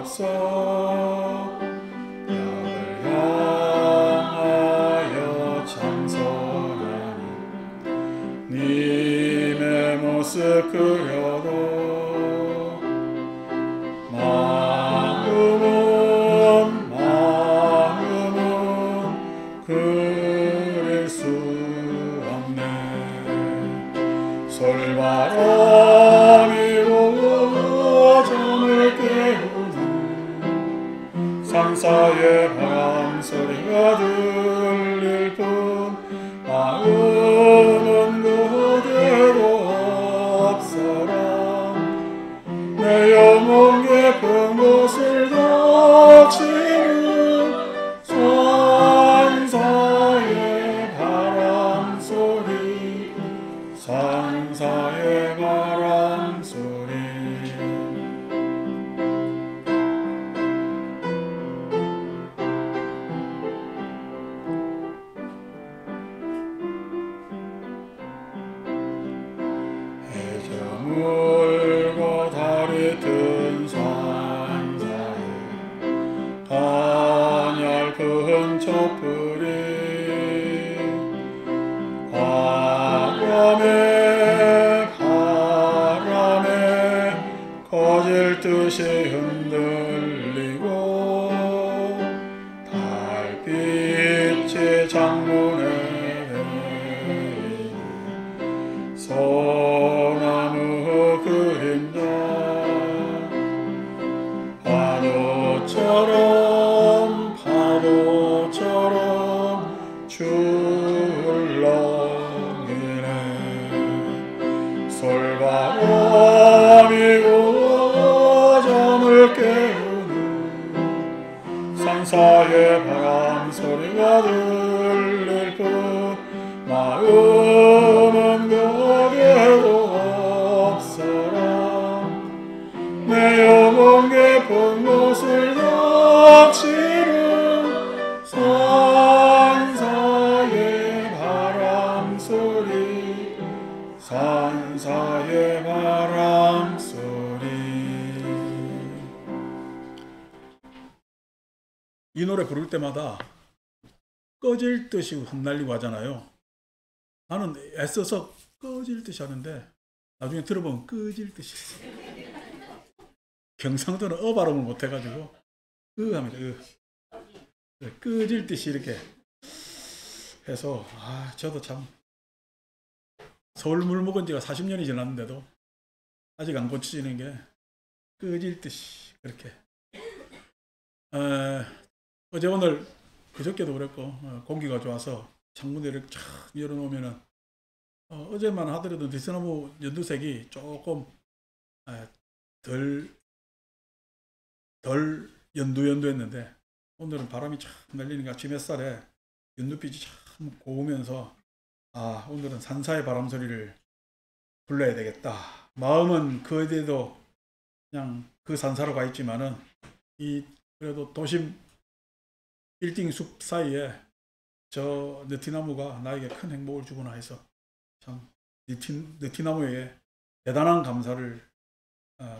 앞서 약을 향하여 참선하니 님의 모습 그려도 마음은 그릴 수 없네. 솔바람이 오고 잠을 깨우는 산사의 바람 소리가 들릴 뿐 마음은 그대로 없어라. 내 영혼 깊은 곳을 닥치는 산사의 바람 소리, 산사의 바람 소리. 해저물고 달이 든 산사에 가냘픈 촛불이 바람에 꺼질 듯이 흔들리고 달빛이 창문에 대이니 소나무 그림자 파도처럼 출렁이네. 솔바람이 오고 잠을 깨우는 산사의 바람 소리가 들릴 뿐 마음은 거기에도 없어라. 내 영혼 깊은 곳을 닥치는 산사의 바람 소리, 산사의 바람 소리. 이 노래 부를 때마다 꺼질 듯이 흩날리고 하잖아요. 나는 애써서 꺼질 듯이 하는데 나중에 들어보면 꺼질 듯이. 경상도는 발음을 못해가지고 합니다. 꺼질 듯이 이렇게 해서 저도 참 서울 물 먹은 지가 40년이 지났는데도 아직 안 고쳐지는 게 꺼질 듯이 그렇게. 어제 오늘 그저께도 그랬고 공기가 좋아서 창문을 이렇게 쫙 열어놓으면은 어제만 하더라도 느티나무 연두색이 조금 덜 연두했는데 오늘은 바람이 참 날리니까 아침 햇살에 연두빛이 참 고우면서 오늘은 산사의 바람 소리를 불러야 되겠다. 마음은 그에도 그냥 그 산사로 가 있지만은 그래도 도심 빌딩 숲 사이에 저 느티나무가 나에게 큰 행복을 주구나 해서 참 느티나무에게 대단한 감사를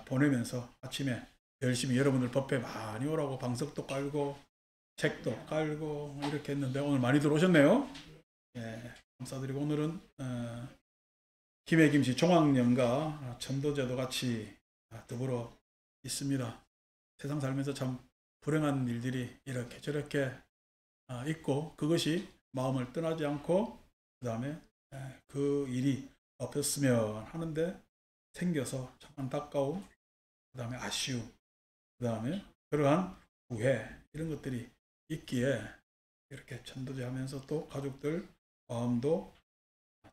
보내면서 아침에 열심히 여러분들 법회 많이 오라고 방석도 깔고 책도 깔고 이렇게 했는데 오늘 많이 들어오셨네요. 예, 감사드리고 오늘은 김해김씨 종황령과 천도제도 같이 더불어 있습니다. 세상 살면서 참 불행한 일들이 이렇게 저렇게 있고 그것이 마음을 떠나지 않고 그 다음에 그 일이 없었으면 하는데 생겨서 참 안타까움, 그 다음에 아쉬움, 그 다음에 그러한 후회 이런 것들이 있기에 이렇게 천도제 하면서 또 가족들 마음도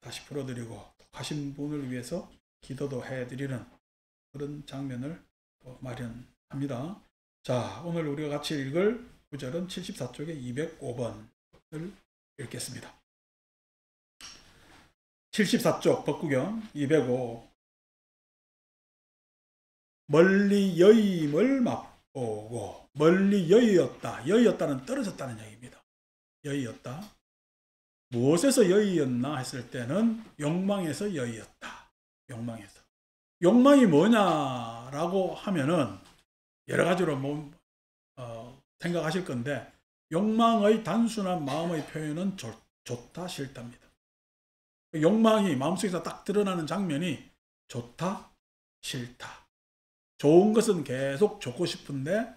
다시 풀어드리고 또 가신 분을 위해서 기도도 해드리는 그런 장면을 마련합니다. 자, 오늘 우리가 같이 읽을 구절은 74쪽의 205번을 읽겠습니다. 74쪽 법구경 205 멀리 여임을 맛보고 멀리 여의었다. 여의었다는 떨어졌다는 얘기입니다. 여의었다. 무엇에서 여의었나 했을 때는 욕망에서 여의었다. 욕망에서. 욕망이 뭐냐라고 하면은 여러 가지로 생각하실 건데, 욕망의 단순한 마음의 표현은 좋다, 싫답니다. 욕망이 마음속에서 딱 드러나는 장면이 좋다, 싫다. 좋은 것은 계속 좋고 싶은데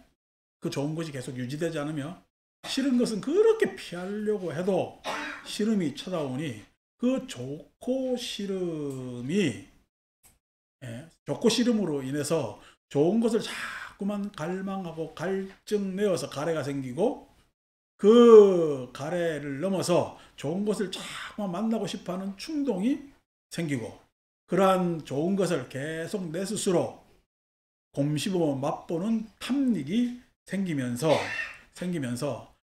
그 좋은 것이 계속 유지되지 않으며, 싫은 것은 그렇게 피하려고 해도 싫음이 찾아오니 그 좋고 싫음이, 좋고 싫음으로 인해서 좋은 것을 자꾸만 갈망하고 갈증 내어서 가래가 생기고, 그 가래를 넘어서 좋은 것을 자꾸만 만나고 싶어하는 충동이 생기고, 그러한 좋은 것을 계속 내 스스로 곰씹어 맛보는 탐닉이 생기면서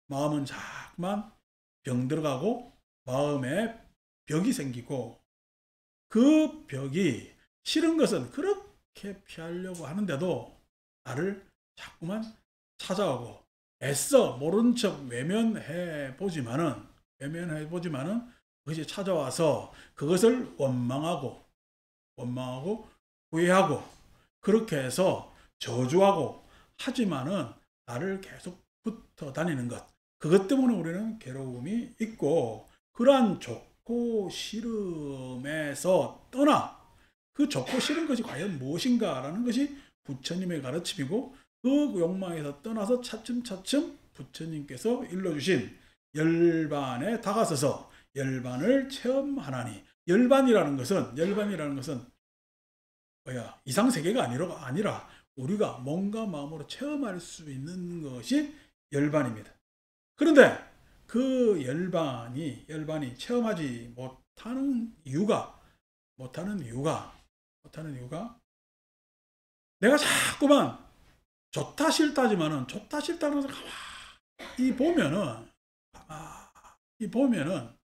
마음은 자꾸만 병들어가고 마음에 벽이 생기고, 그 벽이 싫은 것은 그렇게 피하려고 하는데도 나를 자꾸만 찾아오고, 애써 모른 척 외면해 보지만은 그것이 찾아와서 그것을 원망하고 후회하고, 그렇게 해서 저주하고 하지만은 나를 계속 붙어 다니는 것, 그것 때문에 우리는 괴로움이 있고, 그러한 좋고 싫음에서 떠나 그 좋고 싫은 것이 과연 무엇인가라는 것이 부처님의 가르침이고, 그 욕망에서 떠나서 차츰차츰 부처님께서 일러주신 열반에 다가서서 열반을 체험하나니, 열반이라는 것은 이상세계가 아니라 우리가 몸과 마음으로 체험할 수 있는 것이 열반입니다. 그런데 그 열반이 체험하지 못하는 이유가 내가 자꾸만 좋다 싫다지만은, 좋다 싫다는 것을 가만히 보면은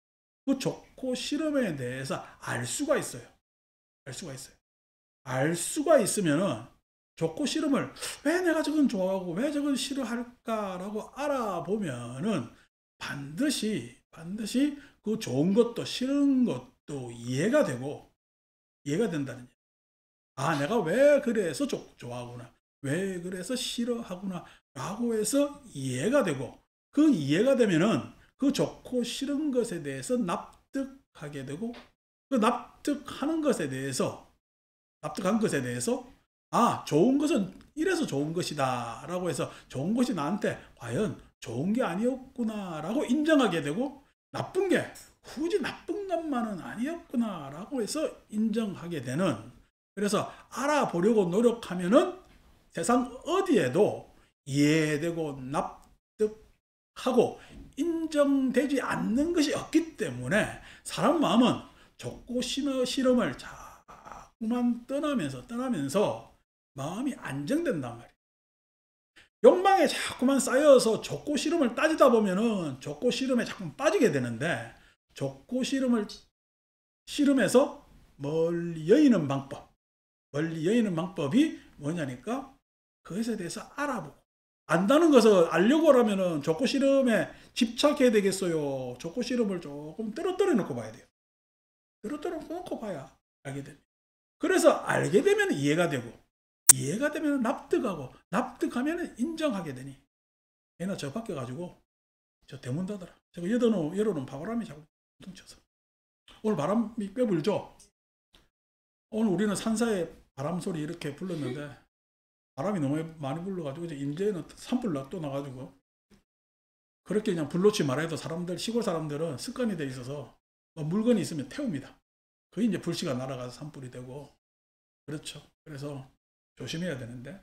그 좋고 싫음에 대해서 알 수가 있어요. 알 수가 있으면은 좋고 싫음을, 왜 내가 저건 좋아하고 왜 저건 싫어할까라고 알아보면은 반드시 그 좋은 것도 싫은 것도 이해가 된다는 얘기예요. 아, 내가 왜 그래서 좋아하구나, 왜 그래서 싫어하구나 라고 해서 이해가 되고, 그 이해가 되면은 그 좋고 싫은 것에 대해서 납득하게 되고, 그 납득한 것에 대해서 아, 좋은 것은 이래서 좋은 것이다 라고 해서 좋은 것이 나한테 과연 좋은 게 아니었구나 라고 인정하게 되고, 나쁜 게 굳이 나쁜 것만은 아니었구나 라고 해서 인정하게 되는, 그래서 알아보려고 노력하면은 세상 어디에도 이해되고 납득하고 인정되지 않는 것이 없기 때문에, 사람 마음은 좋고 싫음을 자꾸만 떠나면서 마음이 안정된단 말이에요. 욕망에 자꾸만 쌓여서 좋고 싫음을 따지다 보면은 좋고 싫음에 자꾸 빠지게 되는데, 좋고 싫음에서 멀리 여의는 방법이 뭐냐니까, 그것에 대해서 알아보고, 안다는 것을 알려고 하면은 좋고 싫음에 집착해야 되겠어요. 좋고 싫음을 조금 떨어뜨려 놓고 봐야 돼요. 떨어뜨려 놓고 봐야 알게 됩니다. 그래서 알게 되면 이해가 되면 납득하고, 납득하면 인정하게 되니, 얘나 저 밖에 가지고 저 대문 닫아라, 제가 열어놓은 바람이 자꾸 뭉쳐서 오늘 바람이 꽤 불죠. 오늘 우리는 산사에 바람 소리 이렇게 불렀는데 바람이 너무 많이 불러가지고 이제는 산불 또 나가지고, 그렇게 그냥 불놓지 말아도 시골 사람들은 습관이 돼 있어서 물건이 있으면 태웁니다. 그게 이제 불씨가 날아가서 산불이 되고, 그렇죠. 그래서 조심해야 되는데,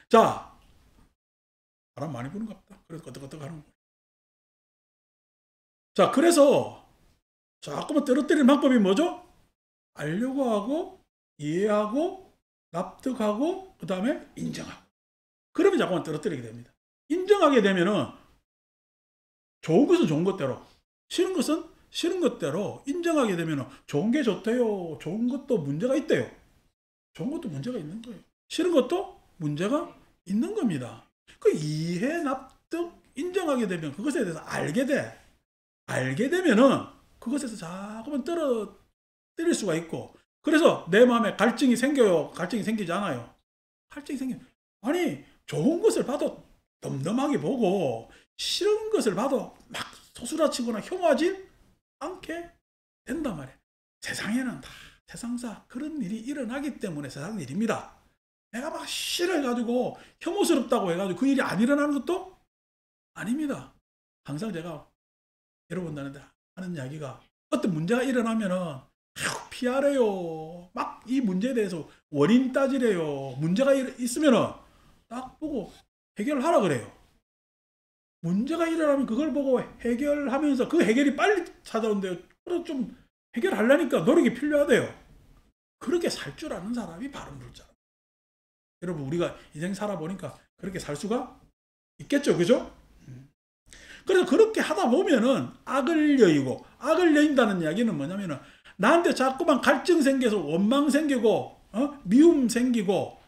자, 바람 많이 부는 것 같다. 그래서 끄덕끄덕 하는 거예요. 자, 그래서 자꾸만 떨어뜨리는 방법이 뭐죠? 알려고 하고, 이해하고, 납득하고, 그 다음에 인정하고. 그러면 자꾸만 떨어뜨리게 됩니다. 인정하게 되면은 좋은 것은 좋은 것대로, 싫은 것은 싫은 것대로 인정하게 되면은 좋은 게 좋대요, 좋은 것도 문제가 있대요. 좋은 것도 문제가 있는 거예요. 싫은 것도 문제가 있는 겁니다. 그 이해, 납득, 인정하게 되면 그것에 대해서 알게 되면은 그것에서 자꾸만 떨어뜨릴 수가 있고, 그래서 내 마음에 갈증이 생겨요, 갈증이 생기지 않아요? 갈증이 생기면, 아니 좋은 것을 봐도 덤덤하게 보고 싫은 것을 봐도 막 소스라치거나 혐오하지 않게 된단 말이에요. 세상에는 다 세상사 그런 일이 일어나기 때문에 세상 일입니다. 내가 막 싫어해가지고 혐오스럽다고 해가지고 그 일이 안 일어나는 것도 아닙니다. 항상 제가 여러분들한테 하는 이야기가, 어떤 문제가 일어나면은 피하래요. 막 이 문제에 대해서 원인 따지래요. 문제가 있으면은 딱 보고 해결하라 그래요. 문제가 일어나면 그걸 보고 해결하면서 그 해결이 빨리 찾아온대요. 그래서 좀 해결하려니까 노력이 필요하대요. 그렇게 살 줄 아는 사람이 바른 불자. 여러분, 우리가 인생 살아보니까 그렇게 살 수가 있겠죠, 그죠? 그래서 그렇게 하다 보면은 악을 여의고, 악을 여인다는 이야기는 뭐냐면은 나한테 자꾸만 갈증 생겨서 원망 생기고, 미움 생기고,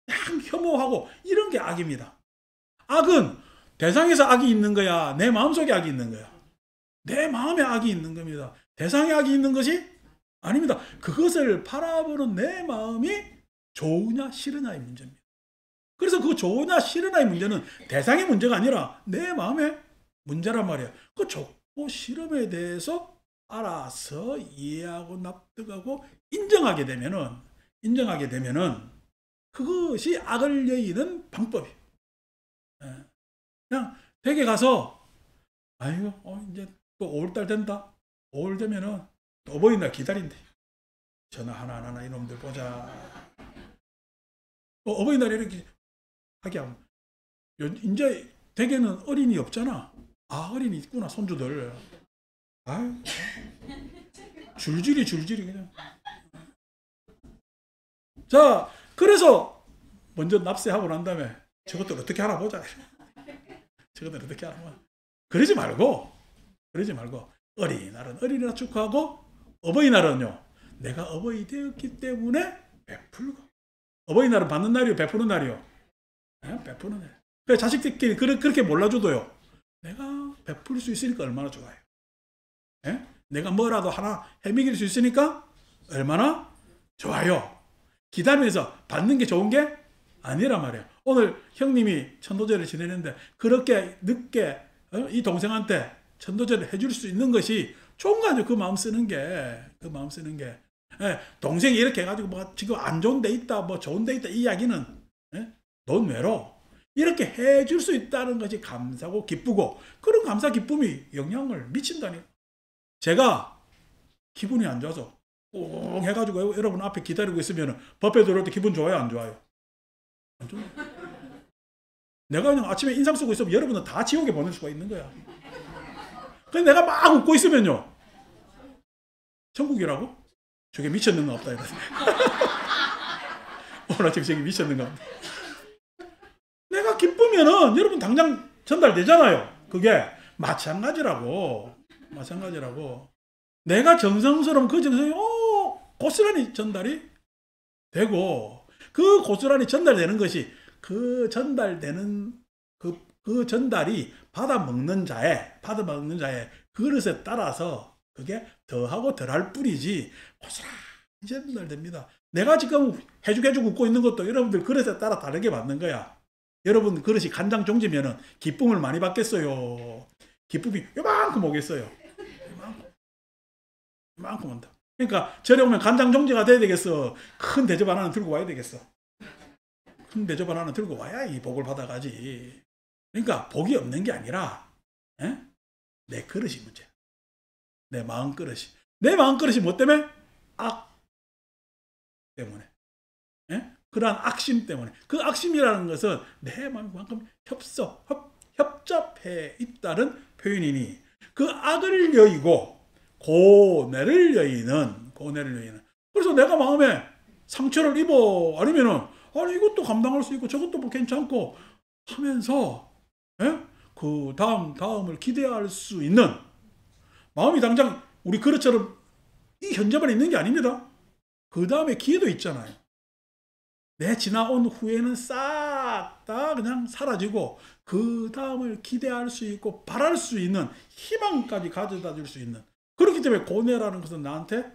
그냥 혐오하고, 이런 게 악입니다. 악은 대상에서 악이 있는 거야, 내 마음속에 악이 있는 거야. 내 마음에 악이 있는 겁니다. 대상에 악이 있는 것이 아닙니다. 그것을 바라보는 내 마음이 좋으냐 싫으냐의 문제입니다. 그래서 그 좋으냐 싫으냐의 문제는 대상의 문제가 아니라 내 마음의 문제란 말이에요. 그 좋고 싫음에 대해서 알아서 이해하고 납득하고 인정하게 되면은 그것이 악을 여의는 방법이에요. 그냥 댁에 가서 아이고 이제 또 5월달 된다. 5월 되면은 또 어버이날 기다린대. 전화 하나 이놈들 보자. 어버이날에 이렇게 하게 하면 이제 댁에는 어린이 없잖아. 아, 어린이 있구나, 손주들. 아유, 줄줄이 그냥. 자, 그래서 먼저 납세하고 난 다음에 저것들 어떻게 하나 보자. 저것들 어떻게 하나 보자. 그러지 말고 어린이날은 어린이날 축하하고, 어버이날은요, 내가 어버이 되었기 때문에 베풀고. 어버이날은 받는 날이요, 베푸는 날이요? 베푸는 날. 그래서 자식들끼리 그렇게 몰라줘도요, 내가 베풀 수 있으니까 얼마나 좋아요. 내가 뭐라도 하나 해먹일 수 있으니까 얼마나 좋아요. 기다리면서 받는 게 좋은 게 아니란 말이에요. 오늘 형님이 천도제를 지내는데 그렇게 늦게 이 동생한테 천도제를 해줄 수 있는 것이 좋은 거 아니에요. 그 마음 쓰는 게. 동생이 이렇게 해가지고 뭐 지금 안 좋은 데 있다, 뭐 좋은 데 있다, 이 이야기는 논외로 이렇게 해줄 수 있다는 것이 감사고 기쁘고, 그런 감사 기쁨이 영향을 미친다니. 제가 기분이 안 좋아서 꼭 해가지고 여러분 앞에 기다리고 있으면 법회 들어올 때 기분 좋아요, 안 좋아요? 안 좋아요. 내가 그냥 아침에 인상 쓰고 있으면 여러분은 다 지옥에 보낼 수가 있는 거야. 근데 내가 막 웃고 있으면요, 천국이라고? 저게 미쳤는가 없다 이러지. 오늘 아침 저게 미쳤는가 없다. 내가 기쁘면은 여러분 당장 전달되잖아요. 그게 마찬가지라고. 내가 정성스러운 그 정성이 고스란히 전달이 되고, 그 고스란히 전달되는 것이 그 전달되는 그 전달이 받아먹는 자의 그릇에 따라서 그게 더하고 덜할 뿐이지 고스란히 전달됩니다. 내가 지금 해주고 웃고 있는 것도 여러분들 그릇에 따라 다르게 받는 거야. 여러분 그릇이 간장 종지면은 기쁨을 많이 받겠어요? 기쁨이 요만큼 오겠어요? 요만큼 온다. 그러니까 절에 오면 간장 종지가 돼야 되겠어? 큰 대접 하나는 들고 와야 되겠어? 큰 대접 하나는 들고 와야 이 복을 받아가지. 그러니까 복이 없는 게 아니라 내 그릇이 문제야. 내 마음 그릇이 뭐 때문에? 악 때문에. 그러한 악심 때문에. 그 악심이라는 것은 내 마음만큼 협잡해 있다는 표현이니, 그 악을 여의고 고뇌를 여의는. 그래서 내가 마음에 상처를 입어, 아니면은 아니 이것도 감당할 수 있고 저것도 뭐 괜찮고 하면서 그 다음을 기대할 수 있는 마음이 당장 우리 그릇처럼 이 현재만 있는 게 아닙니다. 그 다음에 기회도 있잖아요. 내 지나온 후에는 싹 다 그냥 사라지고 그 다음을 기대할 수 있고 바랄 수 있는 희망까지 가져다 줄 수 있는, 그렇기 때문에 고뇌라는 것은 나한테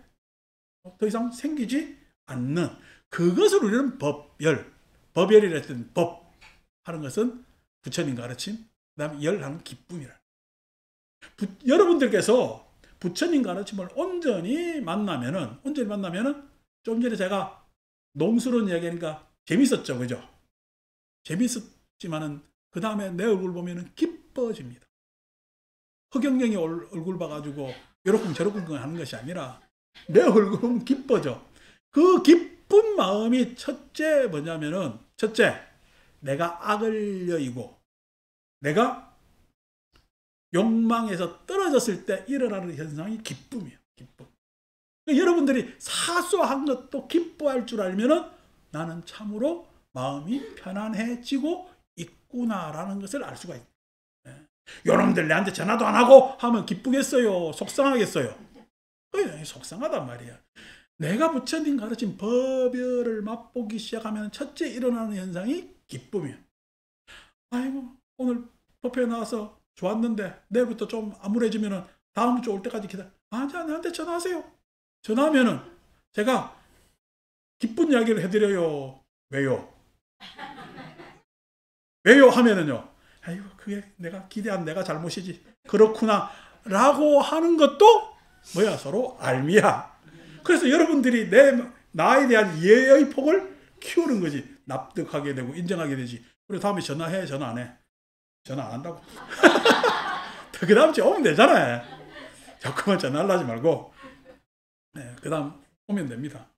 더 이상 생기지 않는, 그것을 우리는 법열, 법열이라 했던 법 하는 것은 부처님 가르침, 그 다음에 열하는 기쁨이라. 여러분들께서 부처님 가르침을 온전히 만나면은 좀 전에 제가 농스러운 이야기하니까 재밌었죠, 그죠? 재밌었지만은 그 다음에 내 얼굴 보면은 기뻐집니다. 허경영이 얼굴 봐가지고 요렇군 저렇군 하는 것이 아니라 내 얼굴은 기뻐져. 그 기쁜 마음이 첫째 뭐냐면은, 첫째, 내가 악을 여의고 내가 욕망에서 떨어졌을 때 일어나는 현상이 기쁨이에요. 기쁨. 그러니까 여러분들이 사소한 것도 기뻐할 줄 알면은 나는 참으로 마음이 편안해지고 있구나라는 것을 알 수가 있어요. 여러분들 내한테 전화도 안 하고 하면 기쁘겠어요? 속상하겠어요? 속상하단 말이야. 내가 부처님 가르친 법열을 맛보기 시작하면 첫째 일어나는 현상이 기쁨이에요. 아이고 오늘 법회에 나와서 좋았는데 내일부터 좀 암울해지면은 다음 주 올 때까지 기다려. 자, 나한테 전화하세요. 전화하면은 제가 기쁜 이야기를 해드려요. 왜요? 왜요? 하면은요. 아이고 그게 내가 기대한 내가 잘못이지. 그렇구나 라고 하는 것도 뭐야? 서로 알미야. 그래서 여러분들이 나에 대한 이해의 폭을 키우는 거지. 납득하게 되고 인정하게 되지. 그리고 다음에 전화해? 전화 안 해? 전화 안 한다고. 그 다음 주에 오면 되잖아요. 자꾸만 전화를 하지 말고 그 다음 오면 됩니다.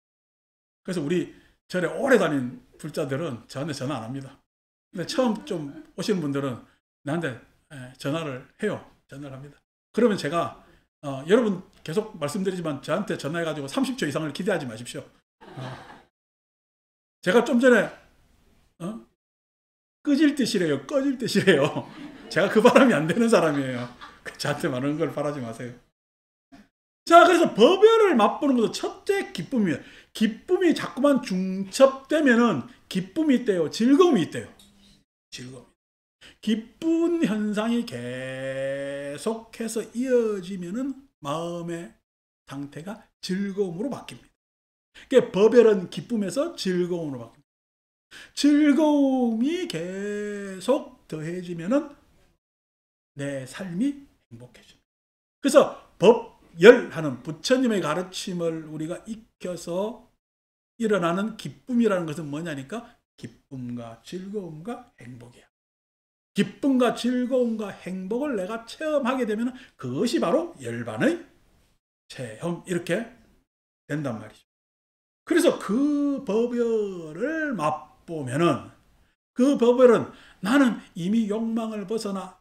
그래서 우리 절에 오래 다닌 불자들은 저한테 전화 안 합니다. 근데 처음 좀 오시는 분들은 나한테 전화를 해요. 전화를 합니다. 그러면 제가 여러분 계속 말씀드리지만 저한테 전화해가지고 30초 이상을 기대하지 마십시오. 제가 좀 전에 꺼질 듯이래요. 꺼질 듯이래요. 제가 그 바람이 안 되는 사람이에요. 저한테 많은 걸 바라지 마세요. 자, 그래서 법열을 맛보는 것도 첫째 기쁨이에요. 기쁨이 자꾸만 중첩되면은 기쁨이 있대요. 즐거움이 있대요. 즐거움. 기쁜 현상이 계속해서 이어지면은 마음의 상태가 즐거움으로 바뀝니다. 그러니까 법열은 기쁨에서 즐거움으로 바뀝니다. 즐거움이 계속 더해지면은 내 삶이 행복해집니다. 그래서 법열하는 부처님의 가르침을 우리가 익혀서 일어나는 기쁨이라는 것은 뭐냐니까 기쁨과 즐거움과 행복이야. 기쁨과 즐거움과 행복을 내가 체험하게 되면 그것이 바로 열반의 체험 이렇게 된단 말이죠. 그래서 그 법열을 맛보면은 그 법열은 나는 이미 욕망을 벗어나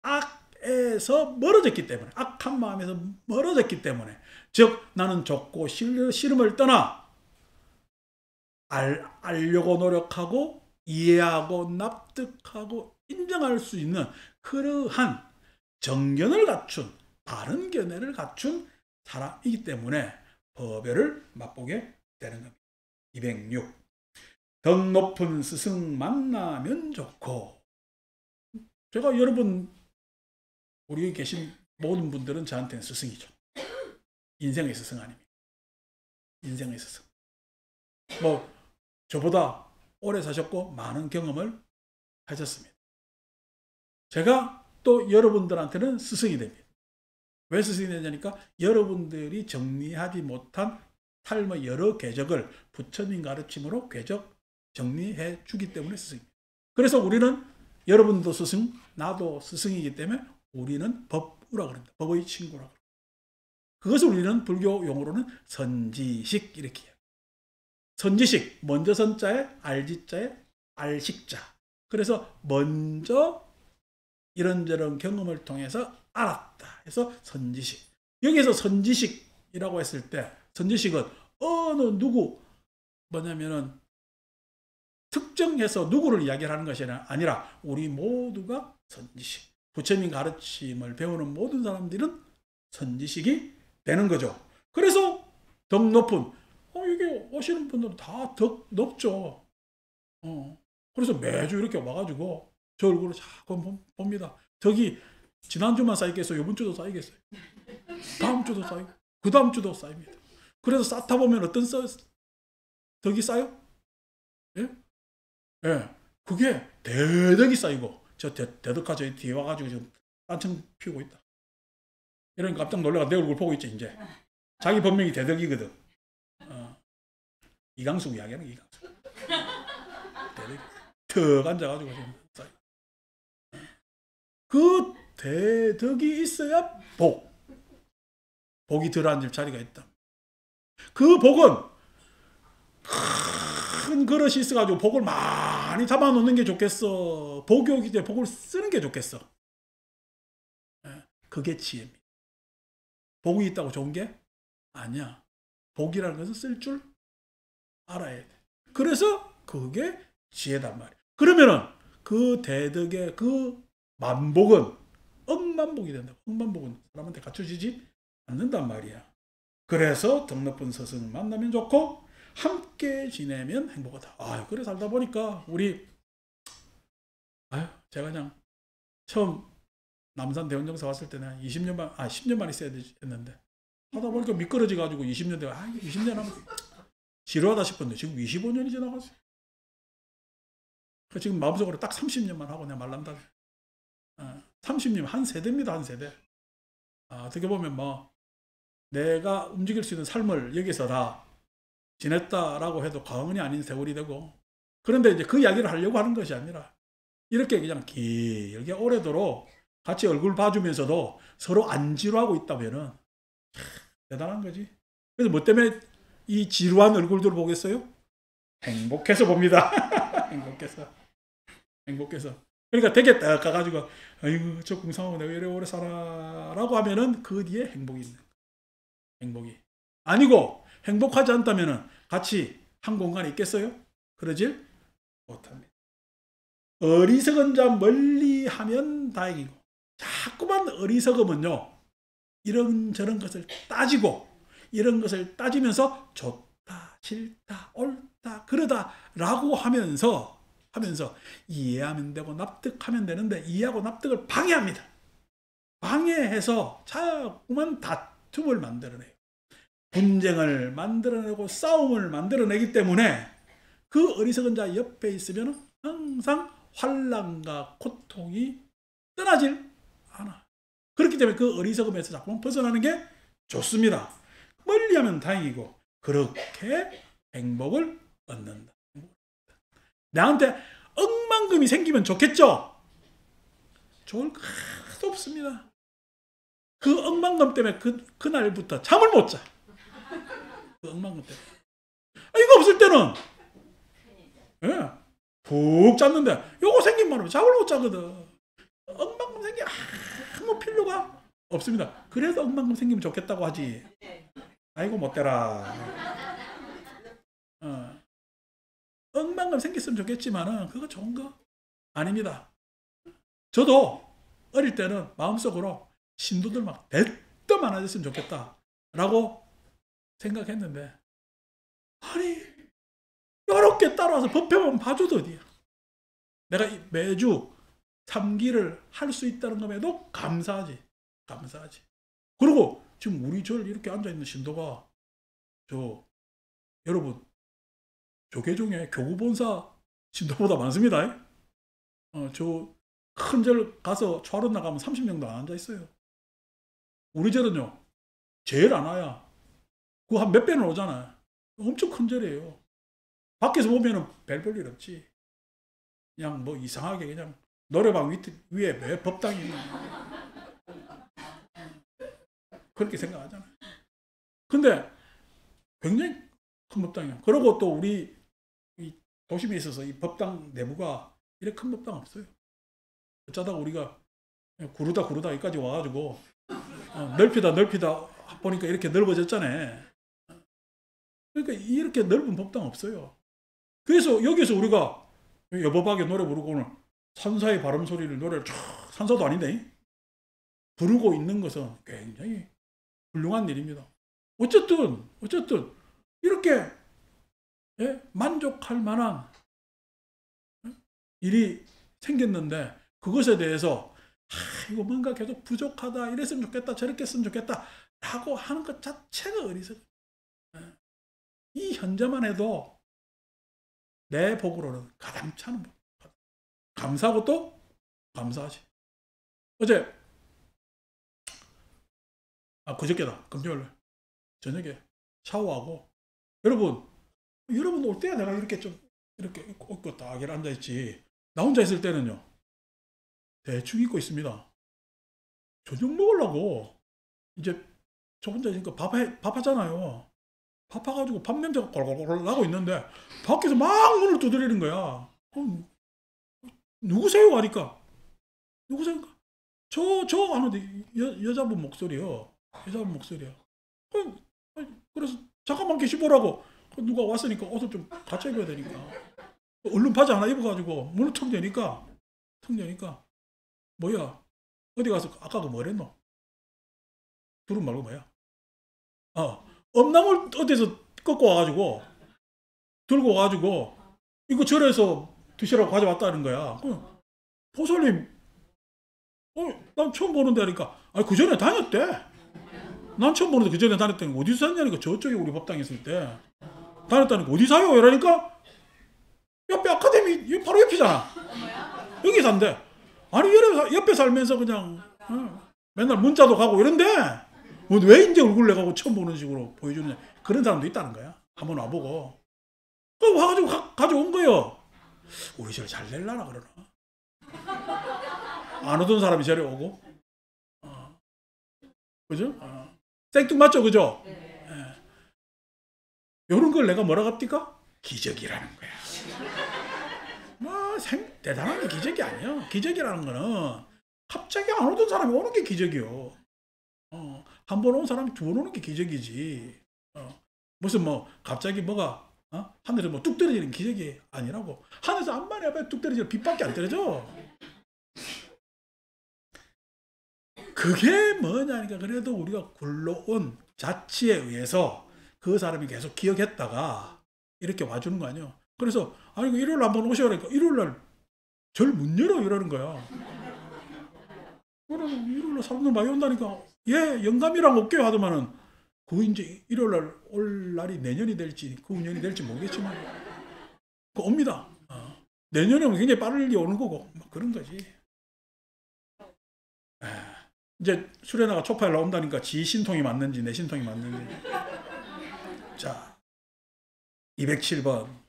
악에서 멀어졌기 때문에 악한 마음에서 멀어졌기 때문에 즉 나는 좋고 싫음을 떠나 알려고 노력하고 이해하고 납득하고 인정할 수 있는 그러한 정견을 갖춘 바른 견해를 갖춘 사람이기 때문에 법열을 맛보게 되는 겁니다. 206. 덕 높은 스승 만나면 좋고. 제가 여러분 우리 계신 모든 분들은 저한테는 스승이죠. 인생의 스승 아닙니까? 인생의 스승. 뭐 저보다 오래 사셨고 많은 경험을 하셨습니다. 제가 또 여러분들한테는 스승이 됩니다. 왜 스승이 되냐니까 여러분들이 정리하지 못한 삶의 여러 궤적을 부처님 가르침으로 궤적 정리해 주기 때문에 스승입니다. 그래서 우리는 여러분도 스승, 나도 스승이기 때문에 우리는 법우라 그럽니다. 법의 친구라 그럽니다. 그것을 우리는 불교 용어로는 선지식 이렇게 해요. 선지식, 먼저 선자에 알지자에 알식자. 그래서 먼저 이런저런 경험을 통해서 알았다 해서 선지식. 여기에서 선지식이라고 했을 때 선지식은 어느 누구 뭐냐면은 특정해서 누구를 이야기하는 것이 아니라 우리 모두가 선지식. 부처님 가르침을 배우는 모든 사람들은 선지식이 되는 거죠. 그래서 덕 높은 여기 오시는 분들은 다 덕 높죠. 그래서 매주 이렇게 와가지고 저 얼굴을 자꾸 봅니다. 덕이 지난주만 쌓이겠어요? 이번 주도 쌓이겠어요? 다음 주도 쌓이고 그 다음 주도 쌓입니다. 그래서 쌓다 보면 어떤 덕이 쌓여? 예? 예, 그게 대덕이 쌓이고 저 대덕화 저희 뒤에 와가지고 지금 딴청 피우고 있다. 이러니까 깜짝 놀래가 내 얼굴 보고 있지 이제. 자기 본명이 대덕이거든. 이강수 이야기하는 게 이강수. 대덕이 턱 앉아가지고 지금 쌓이고. 그 대덕이 있어야 복이 들어앉을 자리가 있다. 그 복은 큰 그릇이 있어가지고 복을 많이 담아놓는 게 좋겠어? 복이 오기 때문에 복을 쓰는 게 좋겠어? 그게 지혜입니다. 복이 있다고 좋은 게 아니야. 복이라는 것은 쓸 줄 알아야 돼. 그래서 그게 지혜단 말이야. 그러면은 그 대덕의 그 만복은 억만복이 된다. 억만복은 사람한테 갖춰지지 않는단 말이야. 그래서 덕 높은 스승을 만나면 좋고 함께 지내면 행복하다. 아유, 그래 살다 보니까 우리 제가 그냥 처음 남산 대원정사 왔을 때는 10년만 있어야 했는데 하다 보니까 미끄러져 가지고 20년 되고 20년 하면 지루하다 싶었는데 지금 25년이 지나갔어요. 지금 마음속으로 딱 30년만 하고 내가 말란다. 30년 한 세대입니다. 한 세대. 어떻게 보면 뭐 내가 움직일 수 있는 삶을 여기서 다 지냈다라고 해도 과언이 아닌 세월이 되고, 그런데 이제 그 이야기를 하려고 하는 것이 아니라 이렇게 그냥 길게 오래도록 같이 얼굴 봐주면서도 서로 안 지루하고 있다면은 대단한 거지. 그래서 뭐 때문에 이 지루한 얼굴들을 보겠어요? 행복해서 봅니다. 행복해서. 그러니까 되게 딱 가가지고 아이고 저 궁상하고 내가 이래 오래 살아라고 하면은 그 뒤에 행복이 있는 거야. 행복이 아니고 행복하지 않다면은 같이 한 공간에 있겠어요? 그러질 못합니다. 어리석은 자 멀리하면 다행이고, 자꾸만 어리석으면요 이런저런 것을 따지고 이런 것을 따지면서 좋다 싫다 옳다 그러다 라고 하면서 이해하면 되고 납득하면 되는데 이해하고 납득을 방해합니다. 방해해서 자꾸만 다툼을 만들어내요. 분쟁을 만들어내고 싸움을 만들어내기 때문에 그 어리석은 자 옆에 있으면 항상 환난과 고통이 떠나질 않아. 그렇기 때문에 그 어리석음에서 자꾸만 벗어나는 게 좋습니다. 멀리하면 다행이고 그렇게 행복을 얻는다. 나한테 억만금이 생기면 좋겠죠? 좋을 거 하나도 없습니다. 그 억만금 때문에 그날부터 잠을 못 자. 그 억만금 때문에. 이거 없을 때는 푹 잤는데 요거 생긴 말은 잠을 못 자거든. 억만금 생기 아무 필요가 없습니다. 그래서 억만금 생기면 좋겠다고 하지. 아이고 못되라. 억만금 생겼으면 좋겠지만은 그거 좋은 거 아닙니다. 저도 어릴 때는 마음속으로 신도들 막 대더 많아졌으면 좋겠다 라고 생각했는데, 아니 이렇게 따라와서 법회만 봐줘도 어디야. 내가 매주 3기를 할 수 있다는 것에도 감사하지. 그리고 지금 우리 절 이렇게 앉아있는 신도가 여러분 조계종의 교구본사 신도보다 많습니다. 저 큰 절 가서 좌로 나가면 30명도 안 앉아있어요. 우리 절은요 제일 안 와야 그 한 몇 배는 오잖아요. 엄청 큰 절이에요. 밖에서 보면은 별볼 일 없지. 그냥 뭐 이상하게 그냥 노래방 위에 왜 법당이 있나 그렇게 생각하잖아요. 근데 굉장히 큰 법당이야. 그리고 또 우리 이 도심에 있어서 이 법당 내부가 이렇게 큰 법당 없어요. 어쩌다가 우리가 구르다 여기까지 와가지고 넓히다 보니까 이렇게 넓어졌잖아요. 그러니까 이렇게 넓은 법당 없어요. 그래서 여기서 우리가 여보박에 노래 부르고는 산사의 발음 소리를 노래를 산사도 아닌데 부르고 있는 것은 굉장히 훌륭한 일입니다. 어쨌든 이렇게 만족할 만한 일이 생겼는데 그것에 대해서 이거 뭔가 계속 부족하다, 이랬으면 좋겠다, 저렇게 했으면 좋겠다 라고 하는 것 자체가 어리석어. 이 현재만 해도 내 복으로는 가당치 않은 복. 감사하고 또 감사하지. 어제 그저께다. 금요일 저녁에 샤워하고 여러분 올 때야 내가 이렇게 좀 이렇게 입고 딱 이렇게 앉아있지. 나 혼자 있을 때는요 대충 입고 있습니다. 저녁 먹으려고 이제 저 혼자 있으니까 밥 하잖아요. 밥 해가지고 밥 냄새가 골골골 나고 있는데 밖에서 막 문을 두드리는 거야. 누구세요? 하니까 누구세요? 저 하는데 여자분 목소리요. 여자분 목소리야. 그래서 잠깐만 계시보라고. 누가 왔으니까 옷을 좀 갖춰 입어야 되니까 얼른 바지 하나 입어가지고 문을 턱 여니까 뭐야 어디 가서 아까 그 뭐랬노? 두릅 말고 뭐야? 엄나물 어디서 꺾고 와가지고 들고 와가지고 이거 절에서 드시라고 가져왔다는 거야. 보살님 난 처음 보는데 하니까 그 전에 다녔대. 난 처음 보는데 그 전에 다녔다니까 어디서 샀냐니까 저쪽에 우리 법당에 있을 때 다녔다니까 어디 사요? 이러니까 옆에 아카데미 바로 옆이잖아. 여기 산대. 아니 옆에 살면서 그냥 맨날 문자도 가고 이런데 왜 이제 얼굴 내가고 처음 보는 식으로 보여주느냐. 그런 사람도 있다는 거야. 한번 와보고 와가지고 가져온 거요. 우리 저를 잘 낼라나 그러나. 안 오던 사람이 저래 오고 그죠? 생뚱맞죠 그죠? 요런 걸 내가 뭐라 합니까? 기적이라는 거야. 대단한 게 기적이 아니야. 기적이라는 거는 갑자기 안 오던 사람이 오는 게 기적이요. 한 번 온 사람이 두 번 오는 게 기적이지. 무슨 갑자기 뭐가 하늘에서 뚝 떨어지는 기적이 아니라고. 하늘에서 암만에 앞에 뚝 떨어지는 빛밖에 안 떨어져. 그게 뭐냐니까. 그래도 우리가 굴러온 자치에 의해서 그 사람이 계속 기억했다가 이렇게 와주는 거 아니에요. 그래서 일요일 한번 오셔라니까 일요일날 절 문 열어 이러는 거야. 그래서 일요일날 사람들 많이 온다니까 영감이랑 올게요 하더만은 그 이제 일요일날 올 날이 내년이 될지 그 후년이 될지 모르겠지만 옵니다. 내년에 굉장히 빠르게 오는 거고 그런 거지. 이제 수레나가 초파일 나온다니까 지 신통이 맞는지 내 신통이 맞는지. 자 207번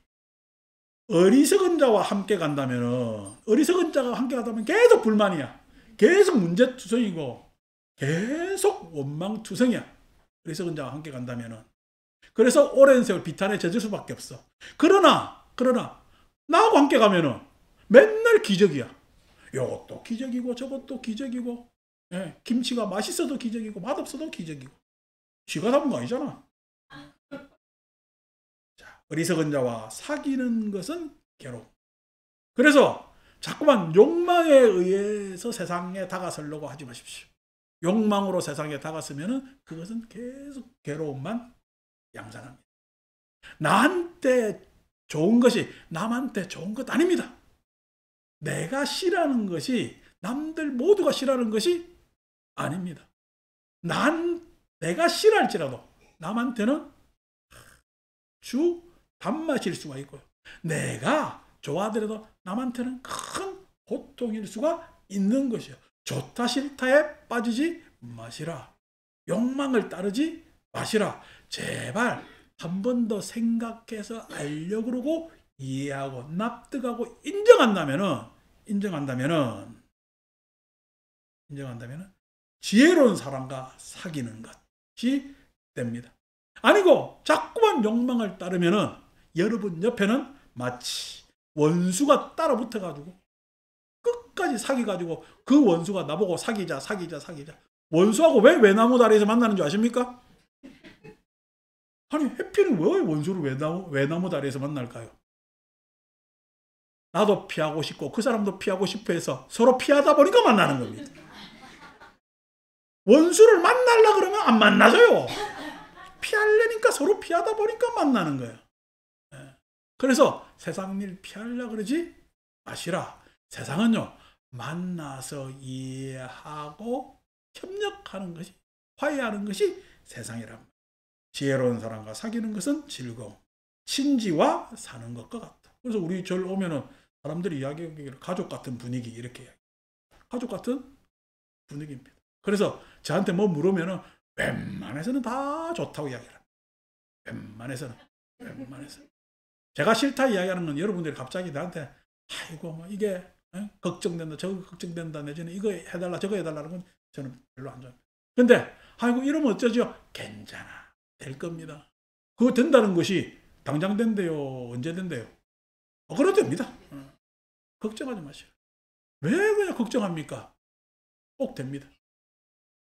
어리석은 자와 함께 간다면은 어리석은 자가 함께 가다면 계속 불만이야. 계속 문제투성이고 계속 원망투성이야. 어리석은 자와 함께 간다면은. 그래서 오랜 세월 비탄에 젖을 수밖에 없어. 그러나 나하고 함께 가면은 맨날 기적이야. 요것도 기적이고 저것도 기적이고 김치가 맛있어도 기적이고 맛없어도 기적이고. 쥐가 잡은 거 아니잖아. 어리석은 자와 사귀는 것은 괴로움. 그래서 자꾸만 욕망에 의해서 세상에 다가서려고 하지 마십시오. 욕망으로 세상에 다가서면 그것은 계속 괴로움만 양산합니다. 나한테 좋은 것이 남한테 좋은 것 아닙니다. 내가 싫어하는 것이 남들 모두가 싫어하는 것이 아닙니다. 내가 싫어할지라도 남한테는 단맛일 수가 있고요. 내가 좋아하더라도 남한테는 큰 고통일 수가 있는 것이요. 좋다 싫다에 빠지지 마시라. 욕망을 따르지 마시라. 제발 한 번 더 생각해서 알려고 그러고 이해하고 납득하고 인정한다면은 지혜로운 사람과 사귀는 것이 됩니다. 아니고 자꾸만 욕망을 따르면은 여러분 옆에는 마치 원수가 따라 붙어가지고 끝까지 사귀가지고 그 원수가 나보고 사귀자. 원수하고 왜 외나무 다리에서 만나는 줄 아십니까? 아니 해피는 왜 원수를 외나무 다리에서 만날까요? 나도 피하고 싶고 그 사람도 피하고 싶어 해서 서로 피하다 보니까 만나는 겁니다. 원수를 만나려고 그러면 안 만나져요. 피하려니까 서로 피하다 보니까 만나는 거예요. 그래서 세상 일 피하려고 그러지 마시라. 세상은요 만나서 이해하고 협력하는 것이 화해하는 것이 세상이랍니다. 지혜로운 사람과 사귀는 것은 즐거움. 친지와 사는 것과 같다. 그래서 우리 절 오면은 사람들이 이야기하기를 가족 같은 분위기 이렇게 이야기. 가족 같은 분위기입니다. 그래서 저한테 뭐 물으면은 웬만해서는 다 좋다고 이야기를 합니다. 웬만해서는. 제가 싫다 이야기하는 건 여러분들이 갑자기 나한테 아이고 뭐 이게 걱정된다 저거 걱정된다 내지는 이거 해달라 저거 해달라는 건 저는 별로 안 좋아합니다. 근데 아이고 이러면 어쩌죠? 괜찮아. 될 겁니다. 그거 된다는 것이 당장 된대요? 언제 된대요? 그래도 됩니다. 걱정하지 마시오. 왜 그냥 걱정합니까? 꼭 됩니다.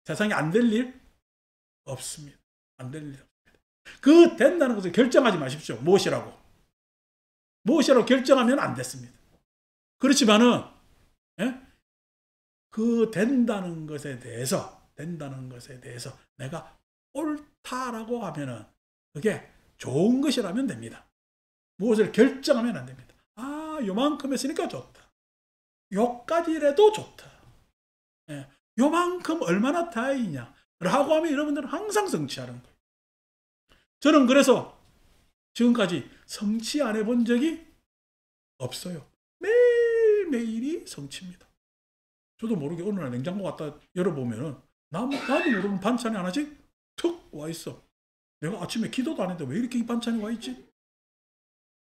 세상에 안 될 일 없습니다. 안 될 일 없습니다. 그 된다는 것을 결정하지 마십시오. 무엇이라고 결정하면 안 됐습니다. 그렇지만은 그 된다는 것에 대해서 내가 옳다라고 하면은 그게 좋은 것이라면 됩니다. 무엇을 결정하면 안 됩니다. 아, 요만큼 했으니까 좋다. 요까지라도 좋다. 요만큼 얼마나 다행이냐 라고 하면 여러분들은 항상 성취하는 거예요. 저는 그래서 지금까지 성취 안 해본 적이 없어요. 매일매일이 성취입니다. 저도 모르게 어느 날 냉장고 갖다 열어보면은 나도 모르는 반찬이 하나씩 툭 와 있어. 내가 아침에 기도도 안 했는데 왜 이렇게 이 반찬이 와 있지?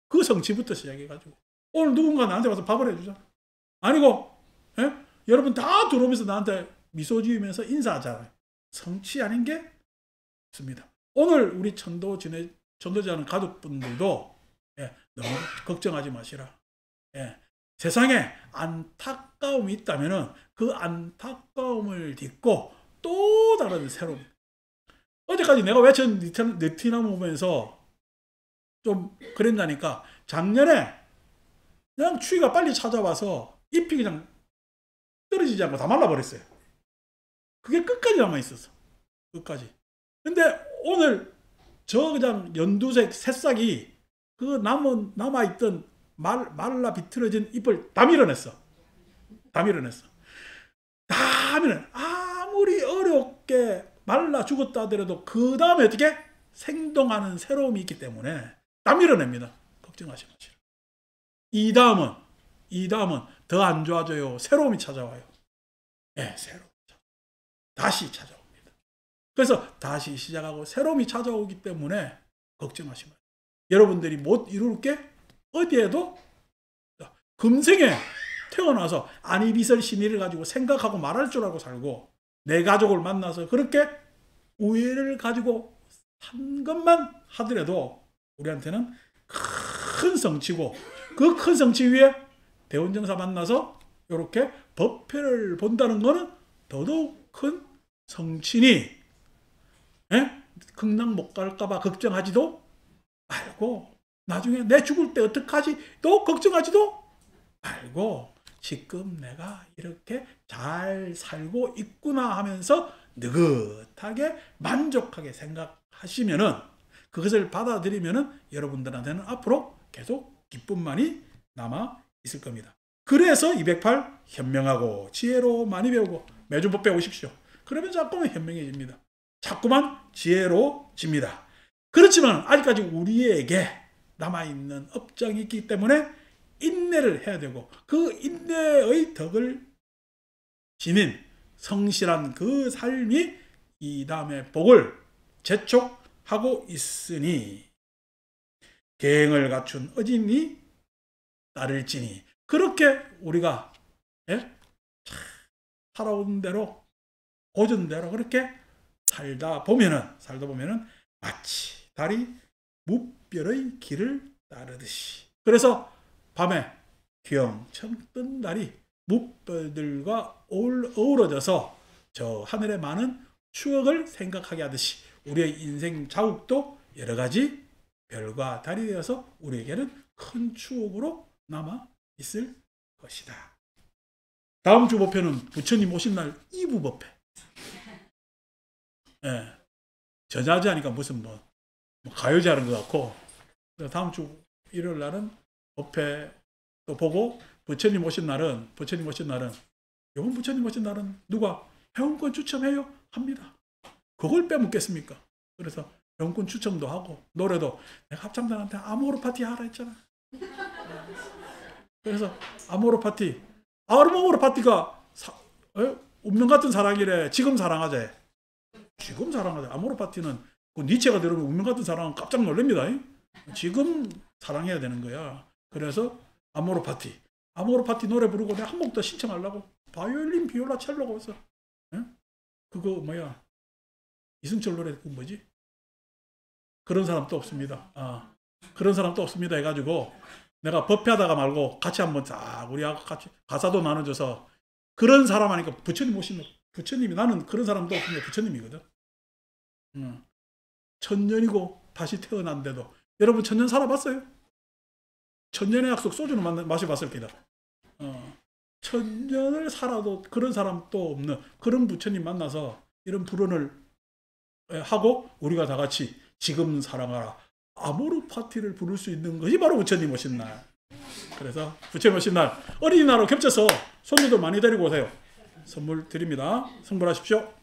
그 성취부터 시작해가지고 오늘 누군가 나한테 와서 밥을 해주잖아. 아니고 여러분 다 들어오면서 나한테 미소 지으면서 인사하잖아요. 성취 아닌 게 없습니다. 오늘 우리 전도자는 가족분들도 너무 걱정하지 마시라. 세상에 안타까움이 있다면 그 안타까움을 딛고 또 다른 새로운 어제까지 내가 왜 전 느티나무 보면서 좀 그랬다니까 작년에 그냥 추위가 빨리 찾아와서 잎이 그냥 떨어지지 않고 다 말라버렸어요. 그게 끝까지 남아있었어. 끝까지. 근데 오늘 저 그냥 연두색 새싹이 그 남아있던 말라 비틀어진 잎을 다 밀어냈어. 아무리 어렵게 말라 죽었다 하더라도 그 다음에 어떻게 생동하는 새로움이 있기 때문에 다 밀어냅니다. 걱정하지 마시라. 이 다음은 더 안 좋아져요. 새로움이 찾아와요. 새로움. 다시 찾아옵니다. 그래서 다시 시작하고 새로움이 찾아오기 때문에 걱정하지 마세요. 여러분들이 못 이룰 게 어디에도 금생에 태어나서 안이비설 신의를 가지고 생각하고 말할 줄 알고 살고 내 가족을 만나서 그렇게 우애를 가지고 한 것만 하더라도 우리한테는 큰 성취고 그 큰 성취 위에 대원정사 만나서 이렇게 법회를 본다는 것은 더더욱 큰 성취니 극락 못 갈까봐 걱정하지도 말고 나중에 내 죽을 때 어떡하지 또 걱정하지도 말고 지금 내가 이렇게 잘 살고 있구나 하면서 느긋하게 만족하게 생각하시면은 그것을 받아들이면은 여러분들한테는 앞으로 계속 기쁨만이 남아 있을 겁니다. 그래서 208 현명하고 지혜로 많이 배우고 매주 법 배우십시오. 그러면 자꾸만 현명해집니다. 자꾸만 지혜로집니다. 그렇지만 아직까지 우리에게 남아있는 업장이 있기 때문에 인내를 해야 되고 그 인내의 덕을 지닌 성실한 그 삶이 이 다음에 복을 재촉하고 있으니 계행을 갖춘 어진이 따를지니 그렇게 우리가 살아온 대로 고전대로 그렇게 살다 보면은 마치 달이 무별의 길을 따르듯이 그래서 밤에 귀영청 뜬 달이 무별들과 어우러져서 저 하늘의 많은 추억을 생각하게 하듯이 우리의 인생 자욱도 여러 가지 별과 달이 되어서 우리에게는 큰 추억으로 남아 있을 것이다. 다음 주 법회는 부처님 오신 날 2부 법회. 저자지 하니까 무슨 뭐 가요제 하는 것 같고 다음 주 일요일 날은 법회 또 보고 부처님 오신 날은 이번 부처님 오신 날은 누가 회원권 추첨해요? 합니다. 그걸 빼먹겠습니까? 그래서 회원권 추첨도 하고 노래도 내가 합창단한테 아모르 파티 하라 했잖아. 그래서 아모르 파티. 아모르 파티가 운명 같은 사랑이래. 지금 사랑하자. 지금 사랑하자. 아모르 파티는 그 니체가 들으면 운명 같은 사랑은 깜짝 놀랍니다. 지금 사랑해야 되는 거야. 그래서 아모르 파티. 아모르 파티 노래 부르고 내가 한 곡 더 신청하려고. 바이올린, 비올라, 첼로가 있어. 그거 뭐야? 이승철 노래 그 뭐지? 그런 사람도 없습니다. 그런 사람도 없습니다. 해가지고 내가 법회하다가 말고 같이 한번 딱 우리하고 같이 가사도 나눠줘서 그런 사람 하니까 부처님 오시는 부처님이 나는 그런 사람도 없는데 부처님이거든. 천년이고 다시 태어난데도 여러분 천년 살아봤어요? 천년의 약속 소주는 마셔봤을 게다. 천년을 살아도 그런 사람도 없는 그런 부처님 만나서 이런 불언을 하고 우리가 다 같이 지금 사랑하라 아모르 파티를 부를 수 있는 것이 바로 부처님 오신 날. 그래서 부처님 오신 날 어린이날로 겹쳐서 손주들 많이 데리고 오세요. 선물 드립니다. 성불하십시오.